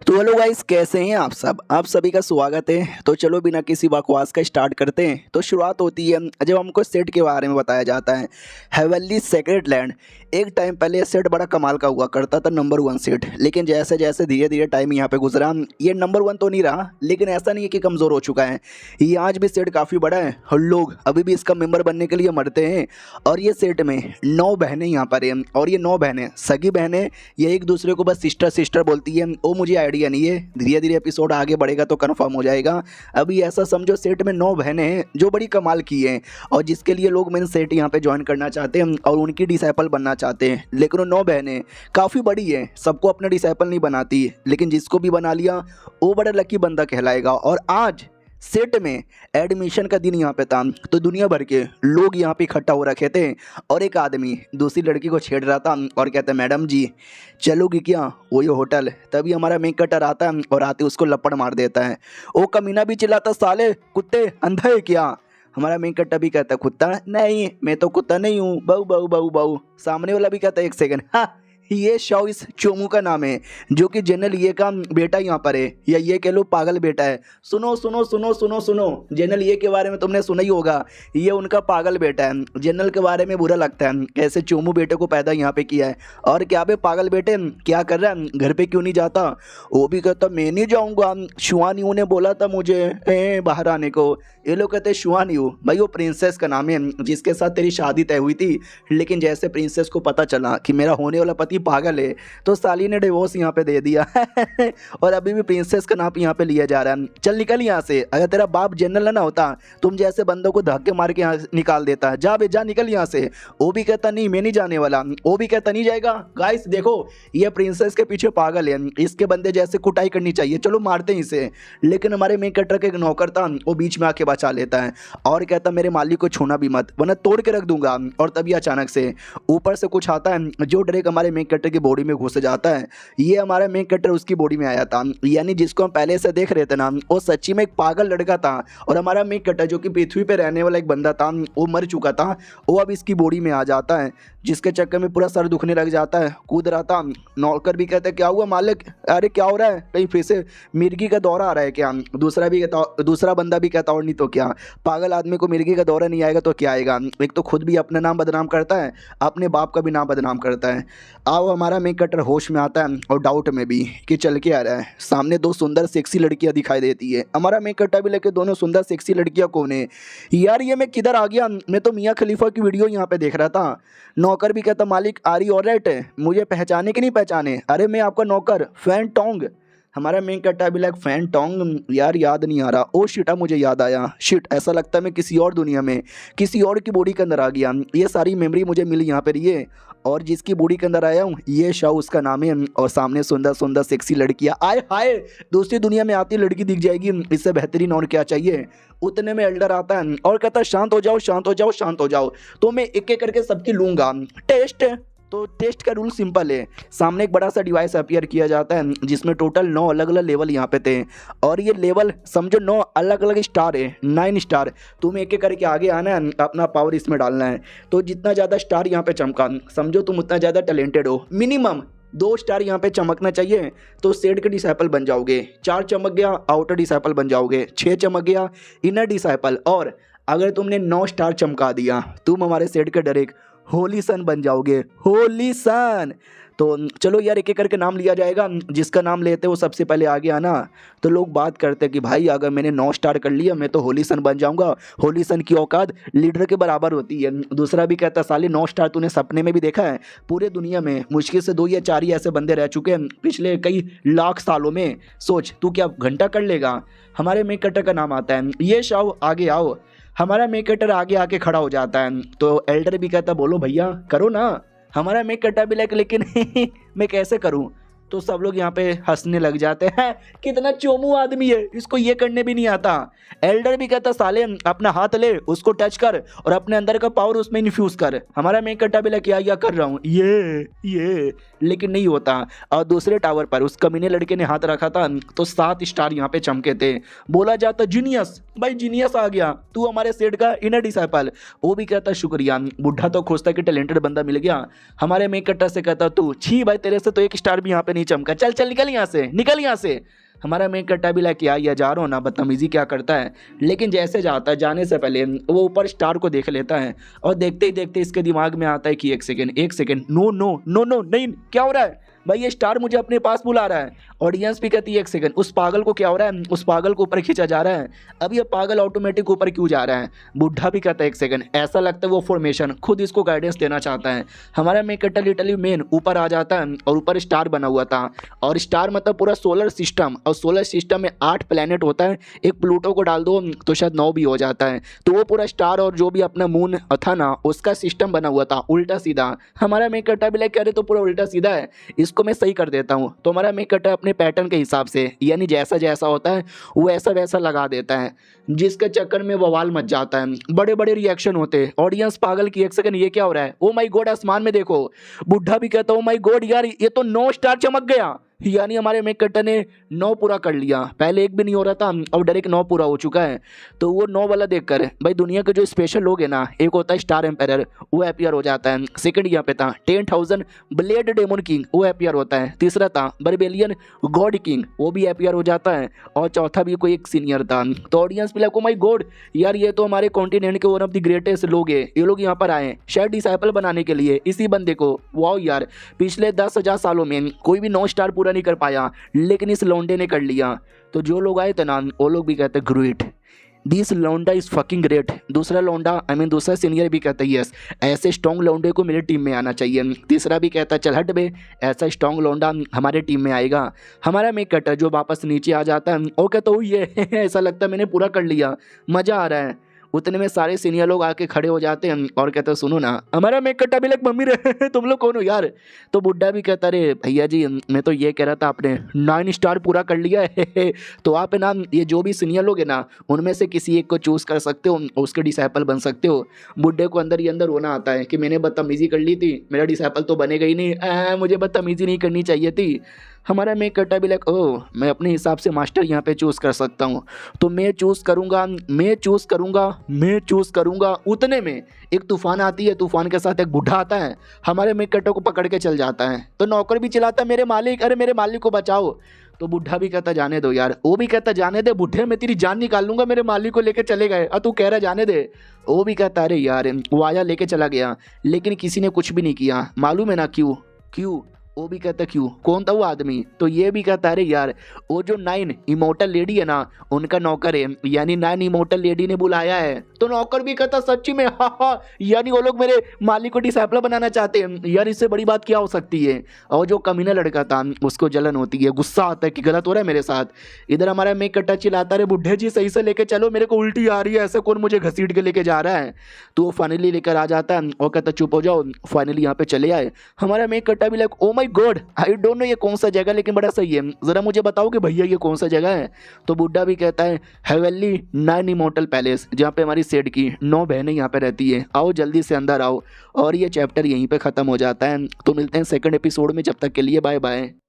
तो hello guys, कैसे हैं आप सब। आप सभी का स्वागत है। तो चलो बिना किसी बकवास का स्टार्ट करते हैं। तो शुरुआत होती है जब हमको सेट के बारे में बताया जाता है। Heavenly sacred land. एक टाइम पहले ये सेट बड़ा कमाल का हुआ करता था, नंबर 1 सेट। लेकिन जैसे जैसे धीरे धीरे टाइम यहाँ पे गुजरा, ये नंबर 1 तो नहीं रहा, लेकिन ऐसा नहीं है कि कमज़ोर हो चुका है। ये आज भी सेट काफ़ी बड़ा है और लोग अभी भी इसका मेंबर बनने के लिए मरते हैं। और ये सेट में 9 बहनें यहाँ पर हैं, और ये 9 बहनें सगी बहनें, ये एक दूसरे को बस सिस्टर सिस्टर बोलती है। वो मुझे आइडिया नहीं है, धीरे धीरे एपिसोड आगे बढ़ेगा तो कंफर्म हो जाएगा। अभी ऐसा समझो सेट में 9 बहनें हैं जो बड़ी कमाल की हैं, और जिसके लिए लोग मेन सेट यहाँ पे ज्वाइन करना चाहते हैं और उनकी डिसाइपल बनना चाहते हैं। लेकिन वो 9 बहनें काफ़ी बड़ी हैं, सबको अपना डिसाइपल नहीं बनाती, लेकिन जिसको भी बना लिया वो बड़ा लकी बंदा कहलाएगा। और आज सेट में एडमिशन का दिन यहाँ पे था, तो दुनिया भर के लोग यहाँ पे इकट्ठा हो रखे थे। और एक आदमी दूसरी लड़की को छेड़ रहा था और कहता है, मैडम जी चलोगी क्या वो ये होटल। तभी हमारा मेक कटर आता है और आते उसको लपड़ मार देता है। वो कमीना भी चिल्लाता, साले कुत्ते अंधा है क्या। हमारा मेन कट्टा भी कहता है, कुत्ता नहीं, मैं तो कुत्ता नहीं हूँ, बहु बहु बहु बहु। सामने वाला भी कहता है, एक सेकंड, हाँ ये शाओ इस चोमू का नाम है, जो कि जनरल ये का बेटा यहाँ पर है, या ये कह लो पागल बेटा है। सुनो सुनो सुनो सुनो सुनो, जनरल ये के बारे में तुमने सुना ही होगा, ये उनका पागल बेटा है। जनरल के बारे में बुरा लगता है, कैसे चोमू बेटे को पैदा यहाँ पे किया है। और क्या बे पागल बेटे क्या कर रहा है, घर पे क्यों नहीं जाता। वो भी कहता, मैं नहीं जाऊँगा, शुआनियो ने बोला था मुझे बाहर आने को। ये लोग कहते हैं, शुआनियो भाई वो प्रिंसेस का नाम है जिसके साथ तेरी शादी तय हुई थी। लेकिन जैसे प्रिंसेस को पता चला कि मेरा होने वाला पति पागल है, तो साली ने डिवोर्स यहाँ पे दे दिया और अभी भी प्रिंसेस का नाम यहाँ पे लिया जा रहा है। चल निकल यहाँ से, अगर तेरा बाप जनरल ना होता तुम जैसे बंदों को धक्के मार के यहाँ निकाल देता। जा बे जा, निकल यहाँ से। वो भी कहता, नहीं मैं नहीं जाने वाला। वो भी कहता, नहीं जाएगा। गाइस देखो, ये प्रिंसेस के पीछे पागल है, इसके बंदे जैसे कुटाई करनी चाहिए, चलो मारते हैं इसे। लेकिन हमारे मेक कटर का एक नौकर था, वो बीच में आके बचा लेता है और कहता, मेरे मालिक को छूना भी मत वरना तोड़ के रख दूंगा। और तभी अचानक से ऊपर से कुछ आता है जो डायरेक्ट हमारे मेक कटर की बॉडी में घुस जाता है। ये हमारा मेक कटर उसकी बॉडी में आया था, यानी जिसको हम पहले से देख रहे थे ना, वो सच्ची में एक पागल लड़का था। और हमारा मेक कटर जो कि पृथ्वी पे रहने वाला एक बंदा था, वो मर चुका था, वो अब इसकी बॉडी में आ जाता है, जिसके चक्कर में पूरा सर दुखने लग जाता है, कूद रहा था। नौकर भी कहते, क्या हुआ मालिक, अरे क्या हो रहा है, कहीं फिर से मिर्गी का दौरा आ रहा है क्या। दूसरा बंदा भी कहता, और नहीं तो क्या, पागल आदमी को मिर्गी का दौरा नहीं आएगा तो क्या आएगा। एक तो खुद भी अपना नाम बदनाम करता है, अपने बाप का भी नाम बदनाम करता है। आओ हमारा मेक कटर होश में आता है और डाउट में भी कि चल के आ रहा है। सामने 2 सुंदर सेक्सी लड़कियां दिखाई देती है। हमारा मेक कटर भी लेके, दोनों सुंदर सेक्सी लड़कियां कौन है यार, ये मैं किधर आ गया। मैं तो मियाँ खलीफा की वीडियो यहाँ पे देख रहा था। नौकर भी कहता, मालिक आरी ऑलराइट है, मुझे पहचाने कि नहीं पहचाने। अरे मैं आपका नौकर फैन टोंग। हमारा मेन कट्टा भी लाइक, फैन टोंग यार याद नहीं आ रहा। ओ शिटा, मुझे याद आया। शिट, ऐसा लगता है मैं किसी और दुनिया में, किसी और की बॉडी के अंदर आ गया। ये सारी मेमोरी मुझे मिली यहाँ पर, ये और जिसकी बॉडी के अंदर आया हूँ ये शाह उसका नाम है। और सामने सुंदर सुंदर सेक्सी लड़कियाँ, आए हाय दूसरी दुनिया में आती लड़की दिख जाएगी, इससे बेहतरीन और क्या चाहिए। उतने में एल्डर आता है और कहता, शांत हो जाओ शांत हो जाओ शांत हो जाओ, तो मैं एक एक करके सबकी लूँगा। टेस्ट, तो टेस्ट का रूल सिंपल है। सामने एक बड़ा सा डिवाइस अपीयर किया जाता है जिसमें टोटल 9 अलग अलग लेवल यहाँ पे थे। और ये लेवल समझो 9 अलग अलग स्टार है, 9 स्टार। तुम्हें एक एक करके आगे आना है, अपना पावर इसमें डालना है। तो जितना ज़्यादा स्टार यहाँ पे चमका समझो तुम उतना ज़्यादा टैलेंटेड हो। मिनिमम 2 स्टार यहाँ पे चमकना चाहिए तो सेट के डिसाइपल बन जाओगे। 4 चमक गया आउटर डिसाइपल बन जाओगे, 6 चमक गया इनर डिसाइपल, और अगर तुमने 9 स्टार चमका दिया तुम हमारे सेट के डायरेक्ट होली सन बन जाओगे। होली सन। तो चलो यार एक एक करके नाम लिया जाएगा, जिसका नाम लेते वो सबसे पहले आगे आना। तो लोग बात करते कि भाई अगर मैंने 9 स्टार कर लिया मैं तो होली सन बन जाऊंगा, होली सन की औकात लीडर के बराबर होती है। दूसरा भी कहता, साले 9 स्टार तूने सपने में भी देखा है। पूरे दुनिया में मुश्किल से 2 या 4 ही ऐसे बंदे रह चुके हैं पिछले कई लाख सालों में, सोच तू क्या घंटा कर लेगा। हमारे मेक कटर का नाम आता है, ये शाओ आगे आओ। हमारा मेक कटर आगे आके खड़ा हो जाता है, तो एल्डर भी कहता, बोलो भैया करो ना। हमारा मेक कटर भी लेकिन मैं कैसे करूं। तो सब लोग यहाँ पे हंसने लग जाते हैं, कितना चोमू आदमी है, इसको ये करने भी नहीं आता। एल्डर भी कहता, साले अपना हाथ ले उसको टच कर और अपने अंदर का पावर उसमें इन्फ्यूज कर। हमारा मेक कटा भी क्या कर रहा हूँ ये। लेकिन नहीं होता। और दूसरे टावर पर उस कमीने लड़के ने हाथ रखा था तो 7 स्टार यहाँ पे चमके थे। बोला जाता जीनियस, भाई जीनियस आ गया, तू हमारे सेठ का इनर डिसाइपल। वो भी कहता शुक्रिया। बुढ़ा तो खुश था कि टैलेंटेड बंदा मिल गया। हमारे मेक कटर से कहता तू छी भाई, तेरे से तो एक स्टार भी यहाँ पे नहीं चमका, चल चल निकल यहाँ से, निकल यहाँ से। हमारा मेक कट्टा भी लाइक या जा रहा हूँ ना, बदतमीजी क्या करता है। लेकिन जैसे जाता है जाने से पहले वो ऊपर स्टार को देख लेता है और देखते ही देखते इसके दिमाग में आता है कि एक second, no no no no नहीं, क्या हो रहा है भाई, ये स्टार मुझे अपने पास बुला रहा है। ऑडियंस भी कहती है एक सेकंड, उस पागल को क्या हो रहा है, उस पागल को ऊपर खींचा जा रहा है, अब ये पागल ऑटोमेटिक ऊपर क्यों जा रहा है। बुढ़ा भी कहता है एक सेकंड, ऐसा लगता है वो फॉर्मेशन खुद इसको गाइडेंस देना चाहता है। हमारा मेक लिटरली मेन ऊपर आ जाता है और ऊपर स्टार बना हुआ था। और स्टार मतलब पूरा सोलर सिस्टम, और सोलर सिस्टम में 8 प्लैनेट होता है, एक प्लूटो को डाल दो तो शायद 9 भी हो जाता है। तो वो पूरा स्टार और जो भी अपना मून था ना, उसका सिस्टम बना हुआ था उल्टा सीधा। हमारा मेक भी लाइक कह रहे तो पूरा उल्टा सीधा है, इसको मैं सही कर देता हूँ। तो हमारा मेक अपने पैटर्न के हिसाब से, यानी जैसा जैसा होता है वो ऐसा वैसा लगा देता है, जिसके चक्कर में बवाल मच जाता है, बड़े बड़े रिएक्शन होते हैं। ऑडियंस पागल की, एक सेकंड ये क्या हो रहा है, ओ माय गॉड आसमान में देखो। बुढ़ा भी कहता है ओ माय गॉड यार, ये तो 9 स्टार चमक गया। यानी हमारे मेक कटर ने 9 पूरा कर लिया, पहले एक भी नहीं हो रहा था, अब डायरेक्ट 9 पूरा हो चुका है। तो वो 9 वाला देखकर भाई दुनिया के जो स्पेशल लोग हैं ना, एक होता है स्टार एम्पायर, वो अपीयर हो जाता है। सेकंड यहाँ पे था 10,000 ब्लेड डेमन किंग, वो अपीयर होता है। तीसरा था बर्बेलियन गॉड किंग, वो भी अपीयर हो जाता है। और चौथा भी कोई एक सीनियर था। तो ऑडियंस भी लाइक ओ माय गॉड यार, ये तो हमारे कॉन्टिनेंट के वन ऑफ द ग्रेटेस्ट लोग हैं, ये लोग यहाँ पर आए शायद डिसाइपल बनाने के लिए इसी बंदे को। वाओ यार, पिछले 10,000 सालों में कोई भी 9 स्टार पूरा नहीं कर पाया, लेकिन इस लौंडे ने कर लिया। तो जो लोग आए थे ना, वो लोग भी कहते ग्रेट, दिस लौंडा इज फकिंग ग्रेट। दूसरा लौंडा दूसरा सीनियर भी कहता है यस, ऐसे स्ट्रॉन्ग लौंडे को मेरी टीम में आना चाहिए। तीसरा भी कहता है चल हट बे, ऐसा स्ट्रॉन्ग लौंडा हमारे टीम में आएगा। हमारा मेक कटर जो वापस नीचे आ जाता है वो कहता है ये ऐसा लगता है मैंने पूरा कर लिया, मज़ा आ रहा है। उतने में सारे सीनियर लोग आके खड़े हो जाते हैं और कहते हैं सुनो ना, हमारा मेक कट्टा भी लाइक मम्मी रे तुम लोग कौन हो यार। तो बुड्ढा भी कहता रे भैया जी, मैं तो ये कह रहा था आपने 9 स्टार पूरा कर लिया है तो आप ना ये जो भी सीनियर लोग हैं ना, उनमें से किसी एक को चूज़ कर सकते हो, उसके डिसाइपल बन सकते हो। बुड्ढे को अंदर ही अंदर होना आता है कि मैंने बदतमीजी कर ली थी, मेरा डिसाइपल तो बनेगा ही नहीं, मुझे बदतमीजी नहीं करनी चाहिए थी। हमारा मेक कट्टा भी लाइक ओह, मैं अपने हिसाब से मास्टर यहाँ पे चूज़ कर सकता हूँ, तो मैं चूज़ करूँगा। उतने में एक तूफान आती है, तूफान के साथ एक बुढ़ा आता है, हमारे मेक कट्टा को पकड़ के चल जाता है। तो नौकर भी चिल्लाता है मेरे मालिक, अरे मेरे मालिक को बचाओ। तो बुढ़ा भी कहता जाने दो यार, वो भी कहता जाने दे बुढ़े, मैं तेरी जान निकाल लूंगा, मेरे मालिक को लेके चले गए और तू कह रहा जाने दे। वो भी कहता अरे यार, वो आया लेके चला गया, लेकिन किसी ने कुछ भी नहीं किया, मालूम है ना क्यों। वो भी कहता क्यों, कौन था वो आदमी। तो ये भी कहता अरे यार, वो जो 9 इमोर्टल लेडी है ना, उनका नौकर है, यानी 9 इमोर्टल लेडी ने बुलाया है। तो नौकर भी कहता सच्ची में, हा, यानी वो लोग मेरे मालिक को डिसाइपल बनाना चाहते हैं यार, इससे बड़ी बात क्या हो सकती है। और जो कमीना लड़का था उसको जलन होती है, गुस्सा आता है कि गलत हो रहा है मेरे साथ। इधर हमारा मेक कट्टा चिल्लाता है बुढ़े जी सही से लेके चलो, मेरे को उल्टी आ रही है, ऐसे कौन मुझे घसीट के लेके जा रहा है। तो वो फाइनली लेकर आ जाता है और कहता चुप हो जाओ, फाइनली यहाँ पे चले आए। हमारा मेक कट्टा भी like oh my God, I don't know ये कौन सा जगह, लेकिन बड़ा सही है, ज़रा मुझे बताओ कि भैया ये कौन सा जगह है। तो बुड्ढा भी कहता है हेवनली 9 इमोर्टल पैलेस, जहाँ पे हमारी सेठ की 9 बहनें यहाँ पे रहती है, आओ जल्दी से अंदर आओ। और ये चैप्टर यहीं पे ख़त्म हो जाता है। तो मिलते हैं सेकंड एपिसोड में, जब तक के लिए बाय बाय।